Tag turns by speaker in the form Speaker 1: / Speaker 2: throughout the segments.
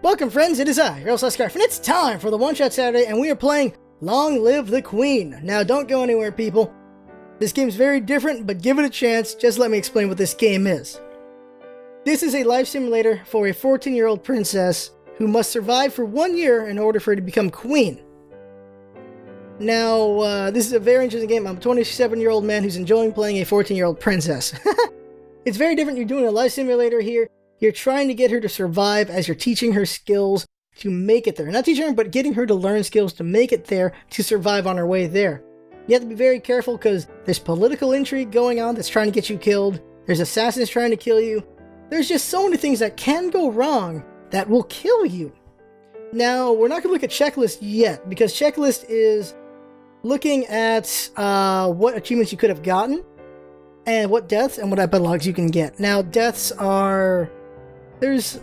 Speaker 1: Welcome friends, it is I, your LostScarf, and it's time for the One Shot Saturday, and we are playing Ling Live the Queen. Now don't go anywhere, people. This game's very different, but give it a chance. Just let me explain what this game is. This is a life simulator for a 14-year-old princess who must survive for 1 year in order for her to become queen. Now, this is a very interesting game. I'm a 27-year-old man who's enjoying playing a 14-year-old princess. It's very different. You're doing a life simulator here. You're trying to get her to survive as you're teaching her skills to make it there. Not teaching her, but getting her to learn skills to make it there, to survive on her way there. You have to be very careful because there's political intrigue going on that's trying to get you killed. There's assassins trying to kill you. There's just so many things that can go wrong that will kill you. Now, we're not going to look at checklist yet, because checklist is looking at what achievements you could have gotten, and what deaths and what epilogues you can get. Now, deaths are... There's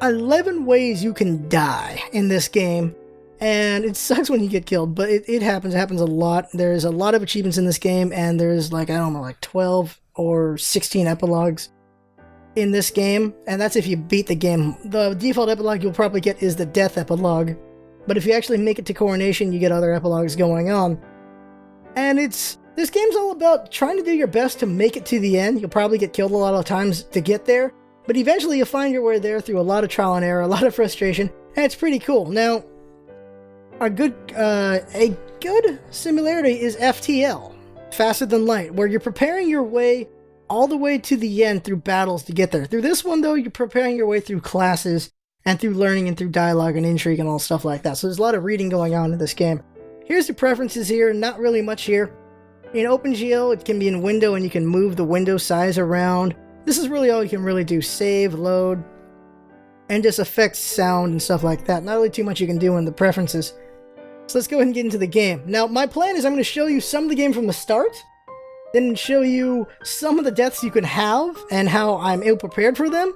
Speaker 1: 11 ways you can die in this game, and it sucks when you get killed, but it happens. It happens a lot. There's a lot of achievements in this game, and there's like, I don't know, like 12 or 16 epilogues in this game, and that's if you beat the game. The default epilogue you'll probably get is the death epilogue, but if you actually make it to coronation, you get other epilogues going on. And this game's all about trying to do your best to make it to the end. You'll probably get killed a lot of times to get there, but eventually you'll find your way there through a lot of trial and error, a lot of frustration, and it's pretty cool. Now, a good similarity is FTL, Faster Than Light, where you're preparing your way all the way to the end through battles to get there. Through this one, though, you're preparing your way through classes and through learning and through dialogue and intrigue and all stuff like that. So there's a lot of reading going on in this game. Here's the preferences here, not really much here. In OpenGL, it can be in window and you can move the window size around. This is really all you can really do. Save, load, and just affect sound and stuff like that. Not really too much you can do in the preferences. So let's go ahead and get into the game. Now, my plan is I'm going to show you some of the game from the start, then show you some of the deaths you can have and how I'm ill-prepared for them,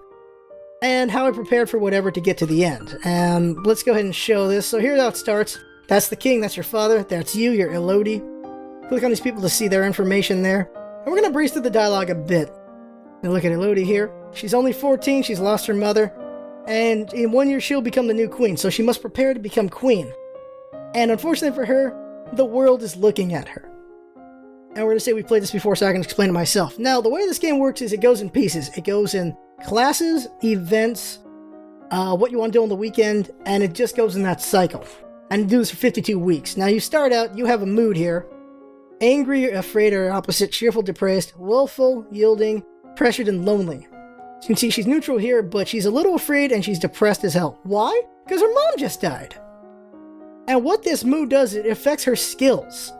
Speaker 1: and how I prepared for whatever to get to the end. And let's go ahead and show this. So here's how it starts. That's the king, that's your father, that's you, your Elodie. Click on these people to see their information there. And we're going to breeze through the dialogue a bit. Now look at Elodie here. She's only 14, she's lost her mother, and in 1 year she'll become the new queen, so she must prepare to become queen. And unfortunately for her, the world is looking at her. And we're going to say we played this before so I can explain it myself. Now, the way this game works is it goes in pieces. It goes in classes, events, what you want to do on the weekend, and it just goes in that cycle. And you do this for 52 weeks. Now, you start out, you have a mood here. Angry, afraid, or opposite, cheerful, depressed, willful, yielding, pressured, and lonely. So you can see she's neutral here, but she's a little afraid and she's depressed as hell. Why? Because her mom just died. And what this mood does, it affects her skills.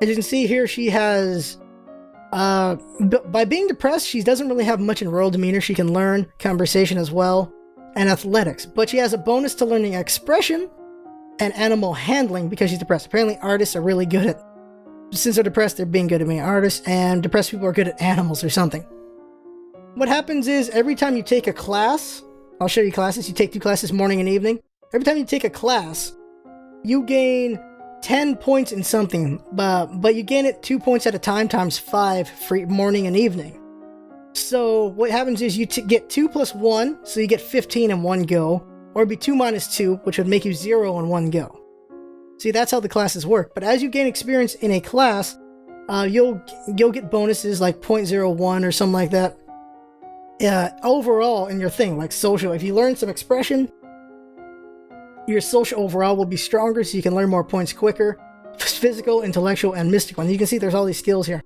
Speaker 1: As you can see here, she has, by being depressed, she doesn't really have much in royal demeanor. She can learn conversation as well, and athletics. But she has a bonus to learning expression and animal handling because she's depressed. Apparently artists are really good at, since they're depressed, they're being good at being artists, and depressed people are good at animals or something. What happens is, every time you take a class, I'll show you classes, you take 2 classes, morning and evening. Every time you take a class, you gain 10 points in something, but you gain it 2 points at a time times 5 for morning and evening. So what happens is you get 2 plus 1, so you get 15 in one go, or it'd be 2 minus 2, which would make you 0 in one go. See, that's how the classes work. But as you gain experience in a class, you'll get bonuses like 0.01 or something like that. Overall in your thing, like social, if you learn some expression, your social overall will be stronger, so you can learn more points quicker. Physical, intellectual, and mystical. And you can see there's all these skills here.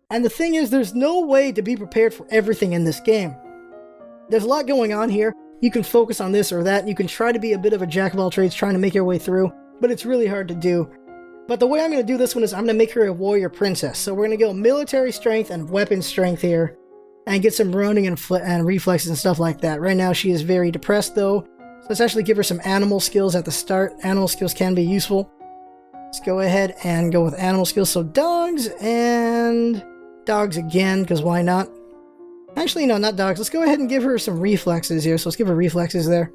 Speaker 1: And the thing is, there's no way to be prepared for everything in this game. There's a lot going on here. You can focus on this or that. You can try to be a bit of a jack of all trades trying to make your way through, but it's really hard to do. But the way I'm going to do this one is I'm going to make her a warrior princess. So we're going to go military strength and weapon strength here, and get some running and reflexes and stuff like that. Right now she is very depressed though. Let's actually give her some animal skills at the start. Animal skills can be useful. Let's go ahead and go with animal skills. So dogs and dogs again, because why not? Actually, no, not dogs. Let's go ahead and give her some reflexes here. So let's give her reflexes there.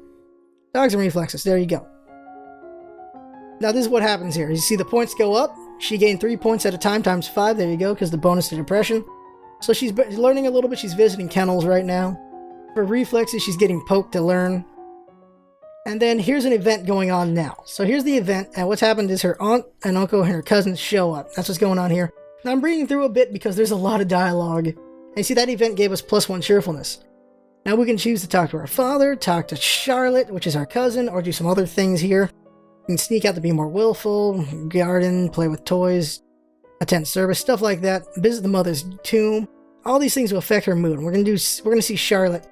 Speaker 1: Dogs and reflexes. There you go. Now this is what happens here. You see the points go up. She gained 3 points at a time times 5. There you go, because the bonus to depression. So she's learning a little bit. She's visiting kennels right now. For reflexes, she's getting poked to learn. And then here's an event going on now. So here's the event, and what's happened is her aunt and uncle and her cousins show up. That's what's going on here. Now I'm reading through a bit because there's a lot of dialogue. And see, that event gave us +1 cheerfulness. Now we can choose to talk to our father, talk to Charlotte, which is our cousin, or do some other things here. We can sneak out to be more willful, garden, play with toys, attend service, stuff like that. Visit the mother's tomb. All these things will affect her mood. We're gonna see Charlotte.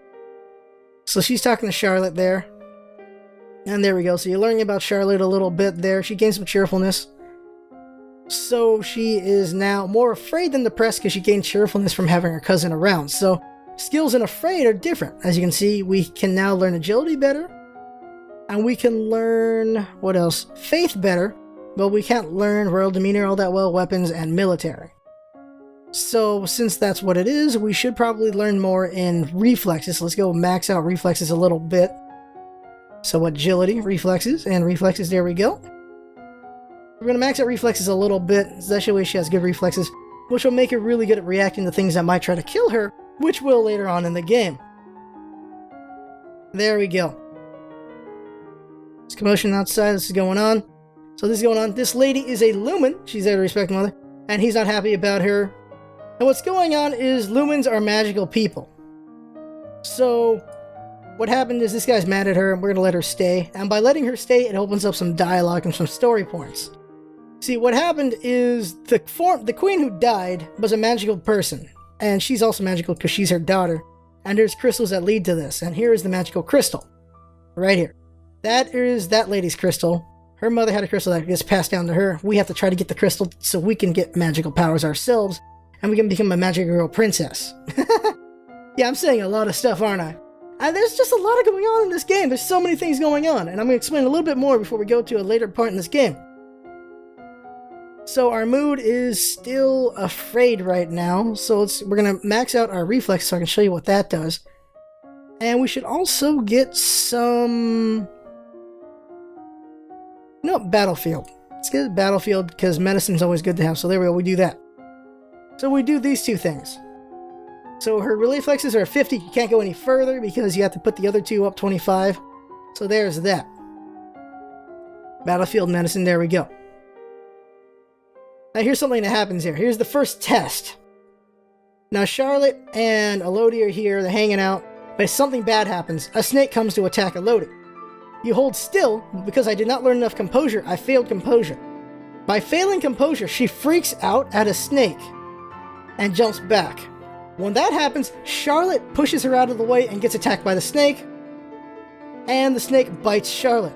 Speaker 1: So she's talking to Charlotte there. And there we go. So you're learning about Charlotte a little bit there. She gained some cheerfulness. So she is now more afraid than depressed because she gained cheerfulness from having her cousin around. So skills and afraid are different. As you can see, we can now learn agility better. And we can learn, what else? Faith better. But we can't learn royal demeanor all that well, weapons, and military. So since that's what it is, we should probably learn more in reflexes. Let's go max out reflexes a little bit. So agility, reflexes, and reflexes, there we go. We're going to max out reflexes a little bit. That way she has good reflexes, which will make her really good at reacting to things that might try to kill her, which will later on in the game. There we go. There's commotion outside. This is going on. So this is going on. This lady is a Lumen. She's there to respect mother, and he's not happy about her. And what's going on is Lumens are magical people. So what happened is this guy's mad at her, and we're going to let her stay. And by letting her stay, it opens up some dialogue and some story points. See, what happened is the queen who died was a magical person. And she's also magical because she's her daughter. And there's crystals that lead to this. And here is the magical crystal. Right here. That is that lady's crystal. Her mother had a crystal that gets passed down to her. We have to try to get the crystal so we can get magical powers ourselves. And we can become a magical girl princess. Yeah, I'm saying a lot of stuff, aren't I? And there's just a lot of going on in this game. There's so many things going on. And I'm going to explain a little bit more before we go to a later part in this game. So our mood is still afraid right now. So we're going to max out our reflex so I can show you what that does. And we should also get some... No, battlefield. Let's get battlefield because medicine's always good to have. So there we go. We do that. So we do these two things. So her reflexes are 50. You can't go any further because you have to put the other two up 25. So there's that. Battlefield medicine. There we go. Now here's something that happens here. Here's the first test. Now Charlotte and Elodie are here. They're hanging out. But something bad happens. A snake comes to attack Elodie. You hold still, but because I did not learn enough composure, I failed composure. By failing composure, she freaks out at a snake and jumps back. When that happens, Charlotte pushes her out of the way and gets attacked by the snake, and the snake bites Charlotte.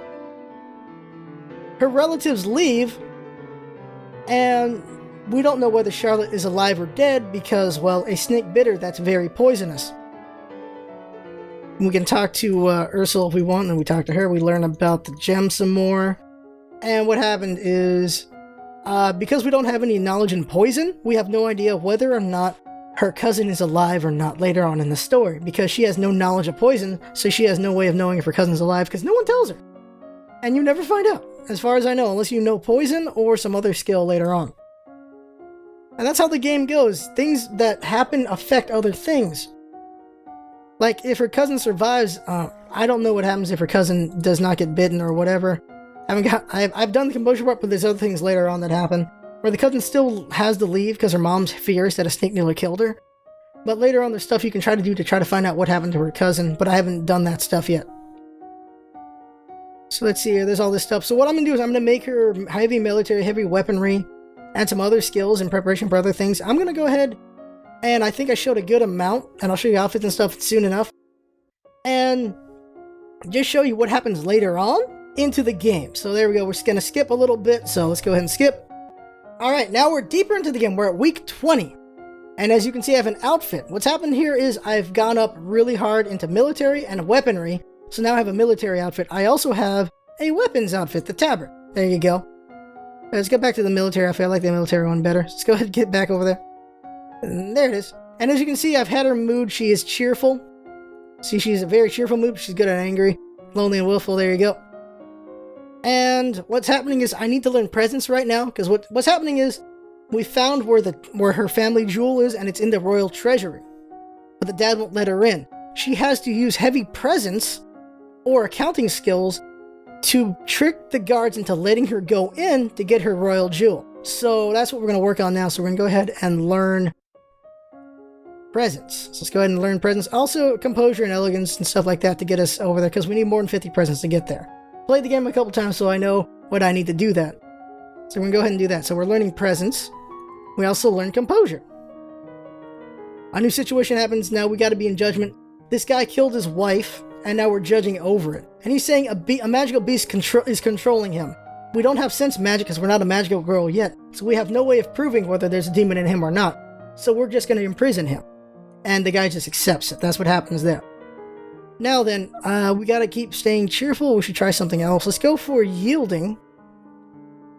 Speaker 1: Her relatives leave, and we don't know whether Charlotte is alive or dead because, well, a snake bit her that's very poisonous. We can talk to Ursula if we want, and we talk to her. We learn about the gem some more. And what happened is, because we don't have any knowledge in poison, we have no idea whether or not her cousin is alive or not later on in the story. Because she has no knowledge of poison, so she has no way of knowing if her cousin's alive, because no one tells her. And you never find out, as far as I know, unless you know poison or some other skill later on. And that's how the game goes. Things that happen affect other things. Like, if her cousin survives, I don't know what happens if her cousin does not get bitten or whatever. I've done the composure part, but there's other things later on that happen. Where the cousin still has to leave because her mom's furious that a snake nearly killed her. But later on, there's stuff you can try to do to try to find out what happened to her cousin, but I haven't done that stuff yet. So let's see here, there's all this stuff. So what I'm going to do is I'm going to make her heavy military, heavy weaponry, and some other skills in preparation for other things. I'm going to go ahead... And I think I showed a good amount, and I'll show you outfits and stuff soon enough. And just show you what happens later on into the game. So there we go, we're just going to skip a little bit, so let's go ahead and skip. Alright, now we're deeper into the game, we're at week 20. And as you can see, I have an outfit. What's happened here is I've gone up really hard into military and weaponry, so now I have a military outfit. I also have a weapons outfit, the tabard. There you go. Let's get back to the military outfit, I like the military one better. Let's go ahead and get back over there. And there it is. And as you can see, I've had her mood. She is cheerful. See, she's a very cheerful mood. She's good and angry, lonely and willful. There you go. And what's happening is I need to learn presence right now because what's happening is we found where her family jewel is, and it's in the royal treasury. But the dad won't let her in. She has to use heavy presence, or accounting skills to trick the guards into letting her go in to get her royal jewel. So that's what we're going to work on now. So we're going to go ahead and learn presence. So let's go ahead and learn presence. Also composure and elegance and stuff like that to get us over there, because we need more than 50 presents to get there. Played the game a couple times, so I know what I need to do that. So we're going to go ahead and do that. So we're learning presence. We also learn composure. A new situation happens. Now we got to be in judgment. This guy killed his wife, and now we're judging over it. And he's saying a magical beast is controlling him. We don't have sense magic because we're not a magical girl yet, so we have no way of proving whether there's a demon in him or not. So we're just going to imprison him. And the guy just accepts it. That's what happens there. Now then, we got to keep staying cheerful. We should try something else. Let's go for yielding.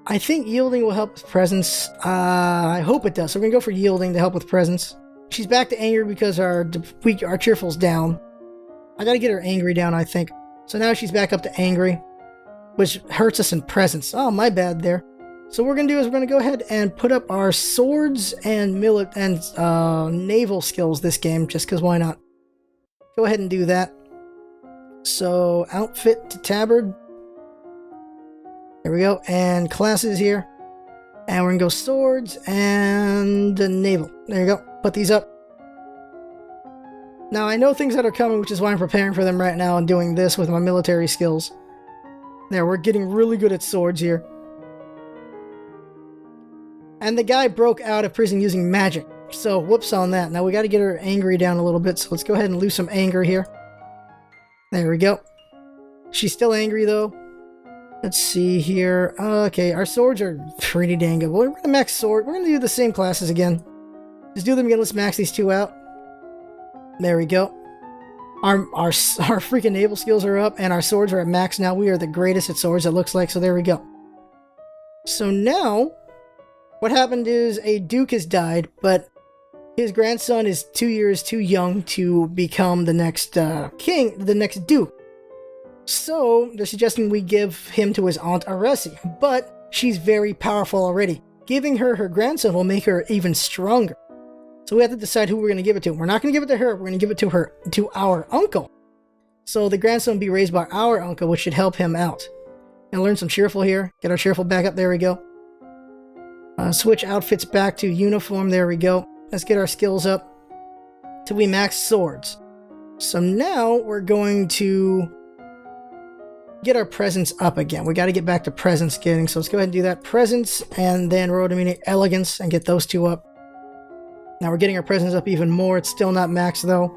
Speaker 1: I think yielding will help with presence. I hope it does. So we're going to go for yielding to help with presence. She's back to angry because our cheerful's down. I got to get her angry down, I think. So now she's back up to angry, which hurts us in presence. Oh, my bad there. So what we're going to do is we're going to go ahead and put up our swords and naval skills this game, just because why not? Go ahead and do that. So outfit to tabard. There we go. And classes here. And we're going to go swords and naval. There you go. Put these up. Now I know things that are coming, which is why I'm preparing for them right now and doing this with my military skills. There, we're getting really good at swords here. And the guy broke out of prison using magic. So whoops on that. Now we got to get her angry down a little bit. So let's go ahead and lose some anger here. There we go. She's still angry though. Let's see here. Okay, our swords are pretty dang good. We're going to max sword. We're going to do the same classes again. Just do them again. Let's max these two out. There we go. Our freaking naval skills are up and our swords are at max now. We are the greatest at swords, it looks like. So there we go. So now, what happened is a duke has died, but his grandson is 2 years too young to become the next king, the next duke. So they're suggesting we give him to his aunt Aresi, but she's very powerful already. Giving her grandson will make her even stronger. So we have to decide who we're going to give it to. We're not going to give it to her. We're going to give it to our uncle. So the grandson will be raised by our uncle, which should help him out. And learn some cheerful here. Get our cheerful back up. There we go. Switch outfits back to uniform. There we go. Let's get our skills up till we max swords. So now we're going to get our presence up again. We got to get back to presence getting. So let's go ahead and do that. Presence and then road to elegance and get those two up. Now we're getting our presence up even more. It's still not max though.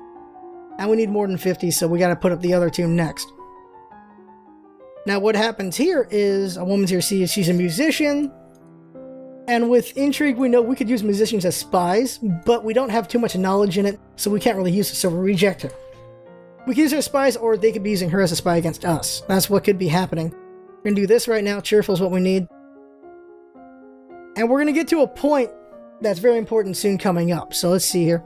Speaker 1: And we need more than 50, so we got to put up the other two next. Now what happens here is a woman's here. She's a musician. And with intrigue, we know we could use musicians as spies, but we don't have too much knowledge in it, so we can't really use it, so we reject her. We can use her as spies, or they could be using her as a spy against us. That's what could be happening. We're going to do this right now. Cheerful is what we need. And we're going to get to a point that's very important soon coming up. So let's see here.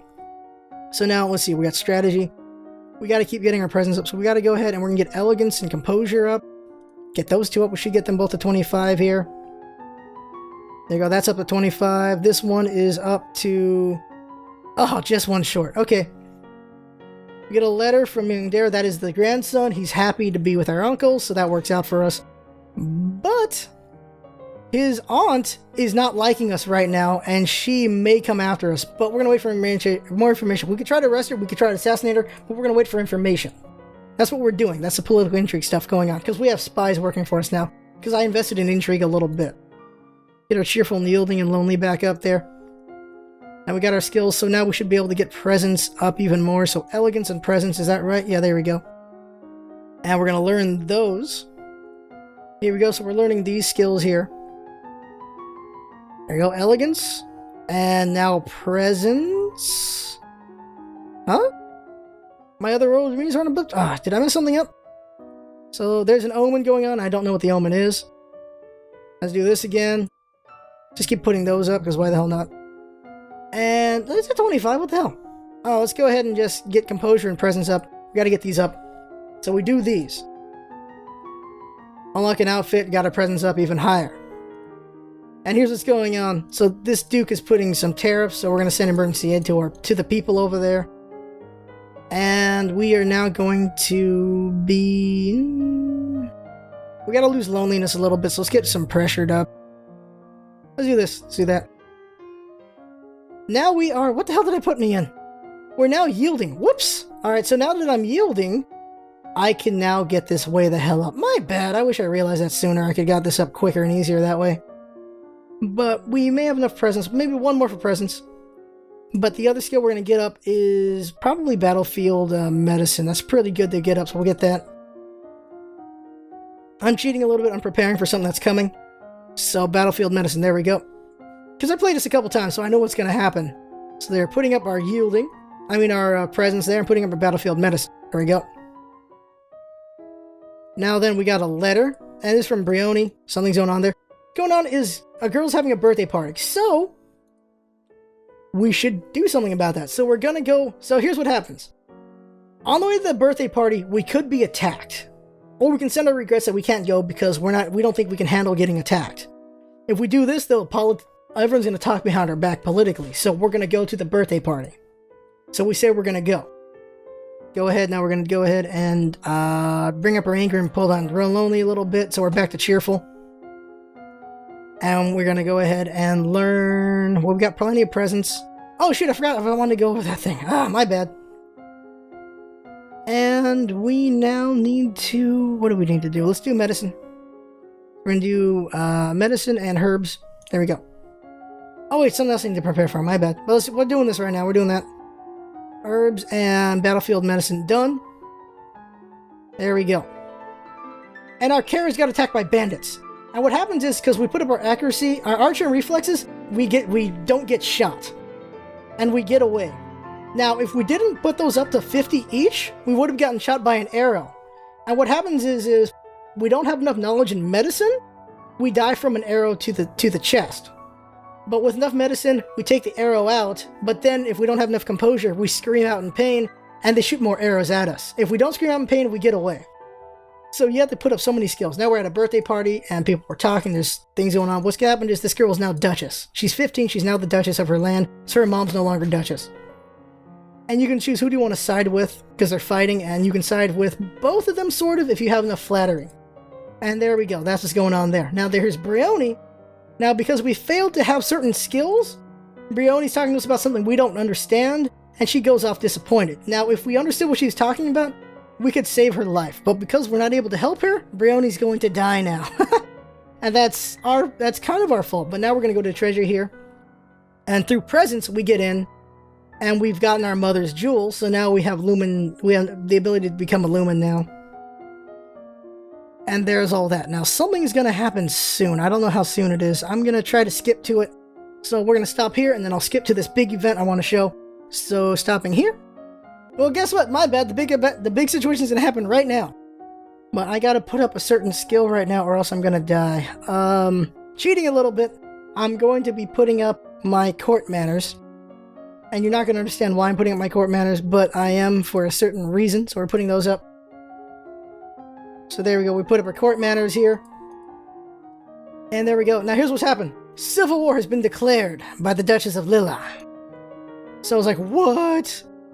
Speaker 1: So now let's see. We got strategy. We got to keep getting our presence up. So we got to go ahead and we're going to get elegance and composure up. Get those two up. We should get them both to 25 here. There you go. That's up to 25. This one is up to... Oh, just one short. Okay. We get a letter from Mingdare. That is the grandson. He's happy to be with our uncle, so that works out for us. But his aunt is not liking us right now, and she may come after us. But we're going to wait for more information. We could try to arrest her. We could try to assassinate her, but we're going to wait for information. That's what we're doing. That's the political intrigue stuff going on, because we have spies working for us now, because I invested in intrigue a little bit. Get our cheerful and yielding and lonely back up there. And we got our skills, so now we should be able to get presence up even more. So elegance and presence, is that right? Yeah, there we go. And we're going to learn those. Here we go, so we're learning these skills here. There you go, elegance. And now presence. Huh? My other roles are on a book. Ah, did I mess something up? So there's an omen going on. I don't know what the omen is. Let's do this again. Just keep putting those up, because why the hell not? And let's hit 25. What the hell? Oh, let's go ahead and just get composure and presence up. We got to get these up. So we do these. Unlock an outfit, got our presence up even higher. And here's what's going on. So this duke is putting some tariffs, so we're going to send emergency aid to the people over there. And we are now going to be... We gotta lose loneliness a little bit, so let's get some pressured up. Let's do this. Let's do that. Now we are... What the hell did I put me in? We're now yielding. Whoops! Alright, so now that I'm yielding, I can now get this way the hell up. My bad. I wish I realized that sooner. I could have got this up quicker and easier that way. But we may have enough presence. Maybe one more for presence. But the other skill we're going to get up is probably Battlefield Medicine. That's pretty good to get up, so we'll get that. I'm cheating a little bit. I'm preparing for something that's coming. So Battlefield Medicine, there we go. Because I played this a couple times, so I know what's going to happen. So they're putting up our yielding. I mean our presence there and putting up our Battlefield Medicine. There we go. Now then, we got a letter. And it's from Brioni. Something's going on there. Going on is a girl's having a birthday party. So we should do something about that. So we're going to go... So here's what happens. On the way to the birthday party, we could be attacked. Or we can send our regrets that we can't go because we don't think we can handle getting attacked. If we do this, everyone's going to talk behind our back politically. So we're going to go to the birthday party. So we say we're going to go. Go ahead. Now we're going to go ahead and bring up our anger and pull down real lonely a little bit. So we're back to cheerful. And we're going to go ahead and learn... Well, we've got plenty of presents. Oh, shoot, I forgot if I wanted to go over that thing. Ah, my bad. And we now need to... What do we need to do? Let's do medicine. We're going to do medicine and herbs. There we go. Oh, wait, something else I need to prepare for. My bad. But we're doing this right now. We're doing that. Herbs and Battlefield Medicine done. There we go. And our carriers got attacked by bandits. And what happens is, because we put up our accuracy, our archer and reflexes, we don't get shot. And we get away. Now, if we didn't put those up to 50 each, we would have gotten shot by an arrow. And what happens is we don't have enough knowledge in medicine, we die from an arrow to the chest. But with enough medicine, we take the arrow out, but then if we don't have enough composure, we scream out in pain, and they shoot more arrows at us. If we don't scream out in pain, we get away. So you have to put up so many skills. Now we're at a birthday party, and people were talking, there's things going on. What's happened is this girl is now Duchess. She's 15, she's now the Duchess of her land, so her mom's no longer Duchess. And you can choose who do you want to side with, because they're fighting, and you can side with both of them, sort of, if you have enough flattery. And there we go, that's what's going on there. Now there's Brioni. Now, because we failed to have certain skills, Brioni's talking to us about something we don't understand, and she goes off disappointed. Now, if we understood what she's talking about, we could save her life. But because we're not able to help her, Brioni's going to die now. And that's kind of our fault. But now we're going to go to treasure here. And through presents, we get in, and we've gotten our mother's jewel, so now we have lumen. We have the ability to become a lumen now. And there's all that. Now, something's going to happen soon. I don't know how soon it is. I'm going to try to skip to it. So we're going to stop here, and then I'll skip to this big event I want to show. So, stopping here. Well, guess what? My bad. The big situation's going to happen right now. But I got to put up a certain skill right now, or else I'm going to die. Cheating a little bit. I'm going to be putting up my court manners. And you're not going to understand why I'm putting up my court manners, but I am for a certain reason. So we're putting those up. So there we go, we put up our court manners here. And there we go. Now here's what's happened. Civil war has been declared by the Duchess of Lilla. So I was like, what?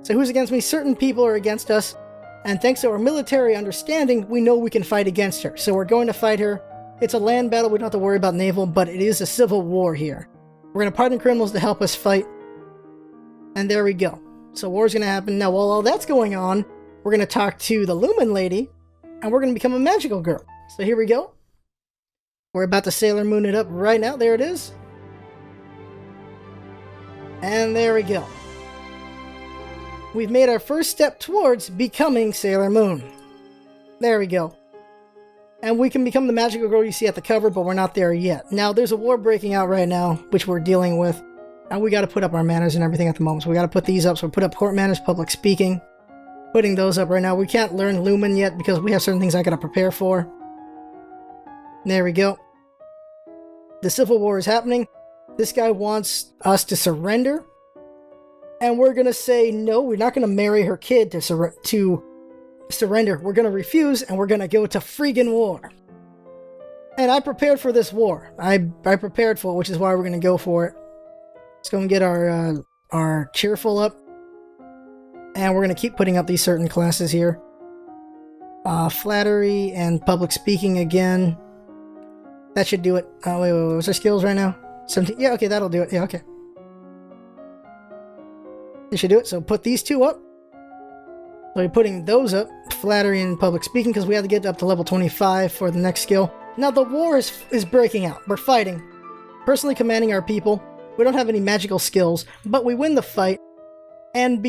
Speaker 1: So who's against me? Certain people are against us. And thanks to our military understanding, we know we can fight against her. So we're going to fight her. It's a land battle, we don't have to worry about naval, but it is a civil war here. We're going to pardon criminals to help us fight. And there we go. So war's going to happen. Now while all that's going on, we're going to talk to the Lumen Lady. And we're going to become a magical girl. So here we go. We're about to Sailor Moon it up right now. There it is. And there we go. We've made our first step towards becoming Sailor Moon. There we go. And we can become the magical girl you see at the cover, but we're not there yet. Now, there's a war breaking out right now, which we're dealing with. And we got to put up our manners and everything at the moment. So we got to put these up. So we put up court manners, public speaking. Putting those up right now. We can't learn Lumen yet because we have certain things I gotta prepare for. There we go. The Civil War is happening. This guy wants us to surrender. And we're gonna say, no, we're not gonna marry her kid to surrender. We're gonna refuse, and we're gonna go to friggin' war. And I prepared for this war. I prepared for it, which is why we're gonna go for it. Let's go and get our cheerful up. And we're going to keep putting up these certain classes here. Flattery and public speaking again. That should do it. Wait, what's our skills right now? 17. Yeah, okay, that'll do it. Yeah, okay. It should do it. So put these two up. So we're putting those up. Flattery and public speaking, because we have to get up to level 25 for the next skill. Now the war is breaking out. We're fighting. Personally commanding our people. We don't have any magical skills, but we win the fight. And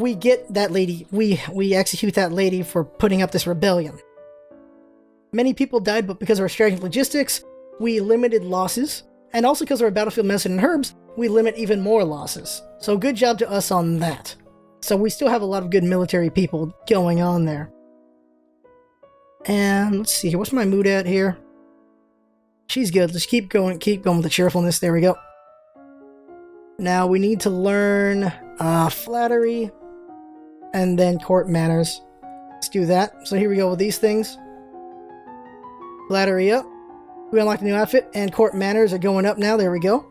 Speaker 1: we get that lady. We execute that lady for putting up this rebellion. Many people died, but because of our strategic logistics, we limited losses. And also because of our battlefield medicine and herbs, we limit even more losses. So good job to us on that. So we still have a lot of good military people going on there. And let's see here. What's my mood at here? She's good. Let's keep going with the cheerfulness. There we go. Now we need to learn flattery and then court manners. Let's do that. So here we go with these things. Flattery up. We unlocked a new outfit, and court manners are going up now. There we go.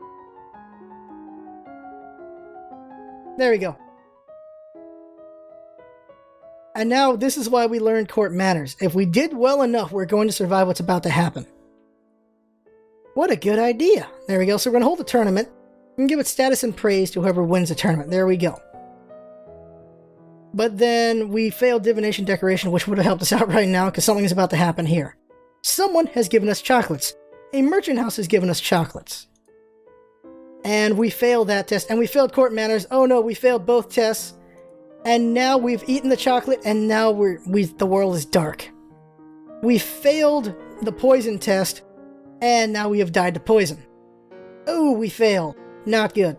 Speaker 1: There we go. And now this is why we learned court manners. If we did well enough, we're going to survive what's about to happen. What a good idea. There we go. So we're going to hold a tournament and give it status and praise to whoever wins the tournament. There we go. But then we failed divination decoration, which would have helped us out right now because something is about to happen here. Someone has given us chocolates. A merchant house has given us chocolates. And we failed that test. And we failed court manners. Oh no, we failed both tests. And now we've eaten the chocolate, and now the world is dark. We failed the poison test, and now we have died to poison. Oh, we failed. Not good.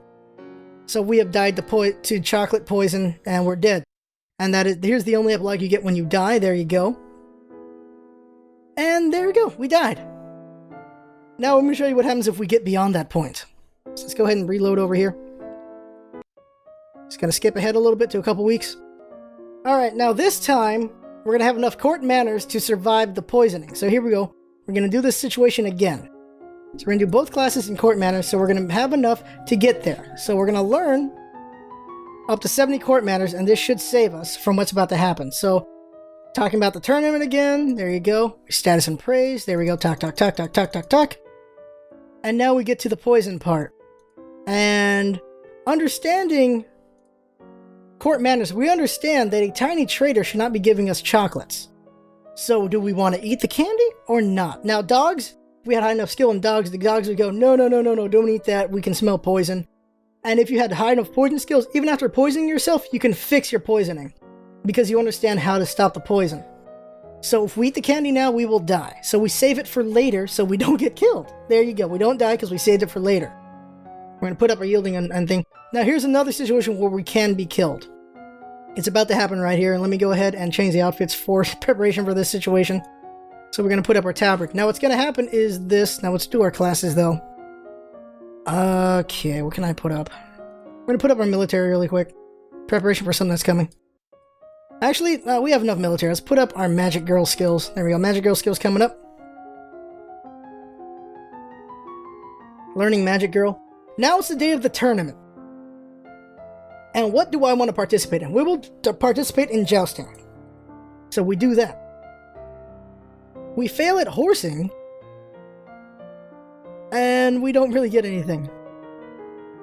Speaker 1: So we have died to chocolate poison, and we're dead. And here's the only epilogue you get when you die. There you go. And there we go. We died. Now let me show you what happens if we get beyond that point. So let's go ahead and reload over here. Just gonna skip ahead a little bit to a couple weeks. Alright, now this time, we're gonna have enough court manners to survive the poisoning. So here we go. We're gonna do this situation again. So we're gonna do both classes in court manners, so we're gonna have enough to get there. So we're gonna learn up to 70 court manners, and this should save us from what's about to happen. So, talking about the tournament again, there you go. Status and praise, there we go. Talk, talk, talk, talk, talk, talk, talk. And now we get to the poison part. And understanding court manners, we understand that a tiny trader should not be giving us chocolates. So do we want to eat the candy or not? Now dogs, if we had high enough skill in dogs, the dogs would go, no, don't eat that, we can smell poison. And if you had high enough poison skills, even after poisoning yourself, you can fix your poisoning. Because you understand how to stop the poison. So if we eat the candy now, we will die. So we save it for later so we don't get killed. There you go, we don't die because we saved it for later. We're going to put up our yielding and thing. Now here's another situation where we can be killed. It's about to happen right here, and let me go ahead and change the outfits for preparation for this situation. So we're going to put up our tabard. Now what's going to happen is this. Now let's do our classes though. Okay, what can I put up? We're going to put up our military really quick. Preparation for something that's coming. Actually, we have enough military. Let's put up our magic girl skills. There we go, magic girl skills coming up. Learning magic girl. Now it's the day of the tournament. And what do I want to participate in? We will participate in jousting. So we do that. We fail at horsing. And we don't really get anything.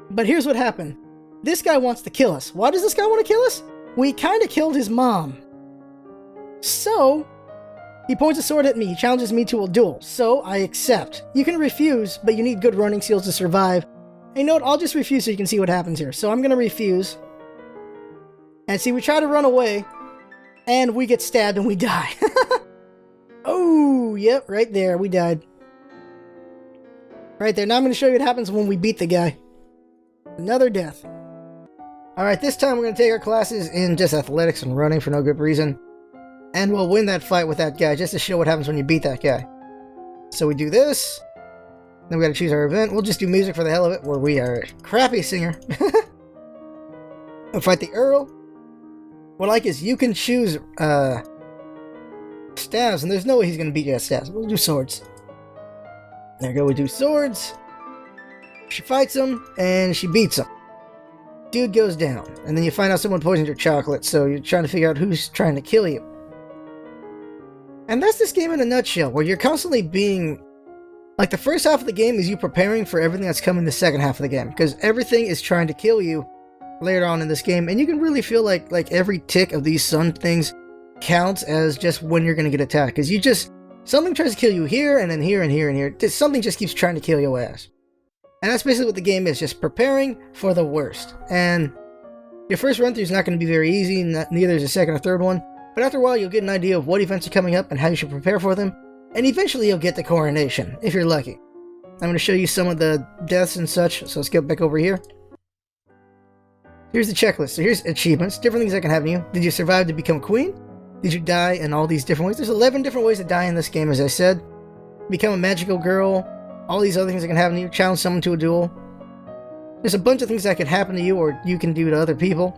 Speaker 1: But here's what happened. This guy wants to kill us. Why does this guy want to kill us? We kind of killed his mom. So, he points a sword at me. He challenges me to a duel. So, I accept. You can refuse, but you need good running skills to survive. And you know what? I'll just refuse so you can see what happens here. So, I'm going to refuse. And see, we try to run away. And we get stabbed and we die. Oh, yep, right there. We died. Right there. Now I'm going to show you what happens when we beat the guy. Another death. Alright, this time we're going to take our classes in just athletics and running for no good reason. And we'll win that fight with that guy, just to show what happens when you beat that guy. So we do this. Then we got to choose our event. We'll just do music for the hell of it, where we are a crappy singer. We'll fight the Earl. What I like is you can choose staves, and there's no way he's going to beat you at staves. We'll do swords. There you go, we do swords. She fights him, and she beats him. dude goes down, and then you find out someone poisoned your chocolate, so you're trying to figure out who's trying to kill you. And that's this game in a nutshell, where you're constantly being... Like, the first half of the game is you preparing for everything that's coming the second half of the game, because everything is trying to kill you later on in this game, and you can really feel like every tick of these sun things counts as just when you're going to get attacked, because you just... Something tries to kill you here, and then here, and here, and here. Something just keeps trying to kill your ass. And that's basically what the game is, just preparing for the worst. And your first run-through is not going to be very easy, neither is the second or third one. But after a while, you'll get an idea of what events are coming up and how you should prepare for them. And eventually, you'll get the coronation, if you're lucky. I'm going to show you some of the deaths and such, so let's get back over here. Here's the checklist. So here's achievements, different things that can happen to you. Did you survive to become queen? Did you die in all these different ways? There's 11 different ways to die in this game, as I said. Become a magical girl. All these other things that can happen to you. Challenge someone to a duel. There's a bunch of things that can happen to you or you can do to other people.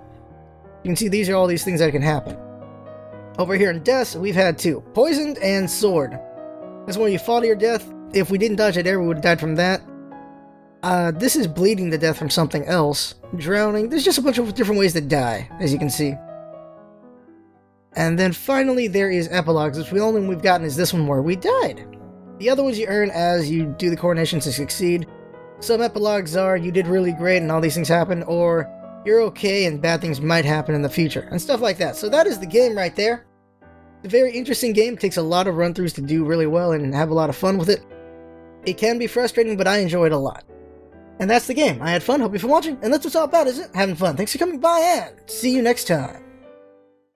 Speaker 1: You can see these are all these things that can happen. Over here in deaths, we've had 2. Poisoned and sword. That's when you fall to your death. If we didn't dodge that arrow, we would have died from that. This is bleeding to death from something else. Drowning. There's just a bunch of different ways to die, as you can see. And then finally, there is epilogues, which the only one we've gotten is this one where we died. The other ones you earn as you do the coronation to succeed. Some epilogues are, you did really great and all these things happen, or you're okay and bad things might happen in the future, and stuff like that. So that is the game right there. It's a very interesting game. It takes a lot of run-throughs to do really well and have a lot of fun with it. It can be frustrating, but I enjoy it a lot. And that's the game. I had fun. Hope you're watching, and that's what's all about, isn't it? Having fun. Thanks for coming by, and see you next time.